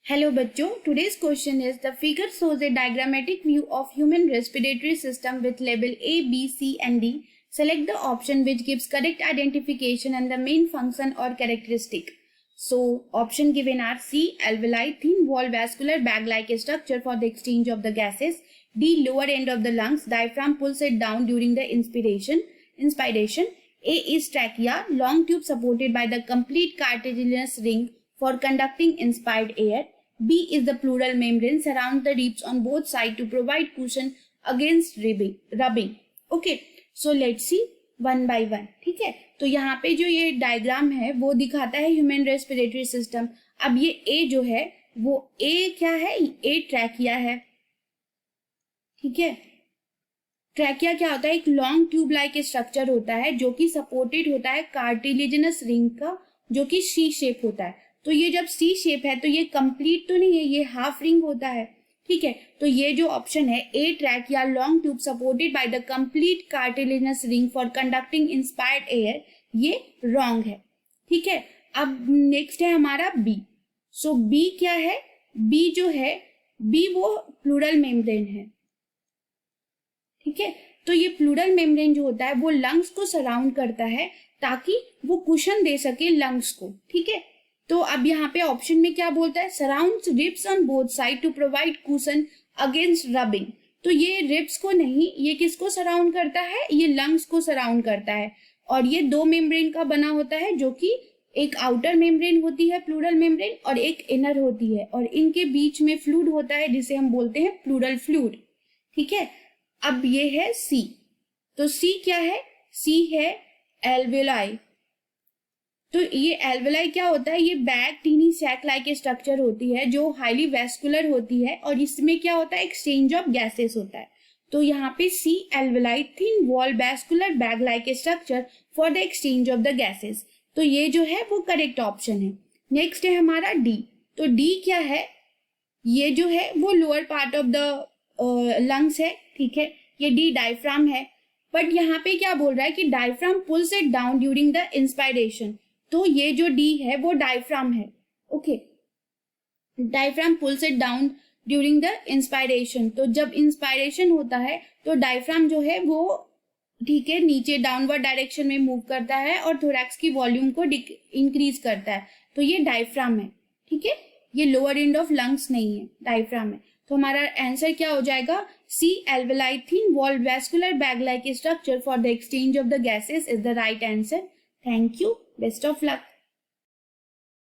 Hello बच्चों, today's question is the figure shows a diagrammatic view of human respiratory system with label A, B, C and D. Select the option which gives correct identification and the main function or characteristic. So option given are C, alveoli, thin wall vascular bag-like structure for the exchange of the gases. D, lower end of the lungs, diaphragm pulls it down during the inspiration. A is trachea, long tube supported by the complete cartilaginous ring for conducting inspired air. B is the pleural membrane, surround the ribs on both sides to provide cushion against rubbing. Okay, so let's see one by one. ठीक है, तो यहाँ पे जो ये diagram है वो दिखाता है ह्यूमन रेस्पिरेटरी सिस्टम. अब ये ए जो है वो ए क्या है, ए ट्रैकिया है. ठीक है, ट्रैकिया क्या होता है, एक लॉन्ग ट्यूब लाइक स्ट्रक्चर होता है जो कि सपोर्टेड होता है कार्टिलेजिनस रिंग का, जो कि सी शेप होता है. तो ये जब सी शेप है तो ये कंप्लीट तो नहीं है, ये हाफ रिंग होता है. ठीक है, तो ये जो ऑप्शन है A trachea long tube supported by the complete cartilaginous ring for conducting inspired air, ये रॉन्ग है. ठीक है, अब नेक्स्ट है हमारा बी. सो बी क्या है, बी जो है, बी वो प्लूरल मेम्ब्रेन है. ठीक है, तो ये प्लूरल मेम्ब्रेन जो होता है वो लंग्स को सराउंड करता है ताकि वो कुशन दे सके लंग्स को. ठीक है, तो अब यहाँ पे ऑप्शन में क्या बोलता है, surrounds ribs on both side to provide cushion against rubbing. तो ये रिब्स को नहीं, ये किसको सराउंड करता है, ये लंग्स को सराउंड करता है. और ये दो मेम्ब्रेन का बना होता है, जो कि एक आउटर मेम्ब्रेन होती है प्लूरल मेम्ब्रेन और एक इनर होती है, और इनके बीच में फ्लूइड होता है जिसे हम बोलते हैं प्लूरल फ्लूइड. ठीक है, अब ये है सी. तो सी क्या है, सी है एल्वेलाई. तो ये एल्वेलाई क्या होता है, ये bag tiny sac like structure होती है जो हाईली वेस्कुलर होती है, और इसमें क्या होता है, एक्सचेंज ऑफ गैसेस होता है. तो यहाँ पे C alveoli thin wall vascular bag like structure for the exchange of the gases. तो ये जो है वो करेक्ट ऑप्शन है. नेक्स्ट है हमारा डी. तो डी क्या है, ये जो है वो lower part of the lungs है. ठीक है, ये डी डायफ्राम है. बट यहाँ पे क्या बोल रहा है कि diaphragm pulls it down during the inspiration. तो ये जो डी है वो डायफ्राम है. Okay, diaphragm pulls it down during the inspiration. तो जब इंस्पायरेशन होता है तो डायफ्राम जो है वो, ठीक है, नीचे डाउनवर्ड डायरेक्शन में मूव करता है और थोरैक्स की वॉल्यूम को इंक्रीज करता है. तो ये डायफ्राम है. ठीक है, ये लोअर एंड ऑफ लंग्स नहीं है, डायफ्राम है. तो हमारा आंसर क्या हो जाएगा, C alveoli thin wall vascular bag like structure for the exchange of the gases is the right answer. Thank you, best of luck.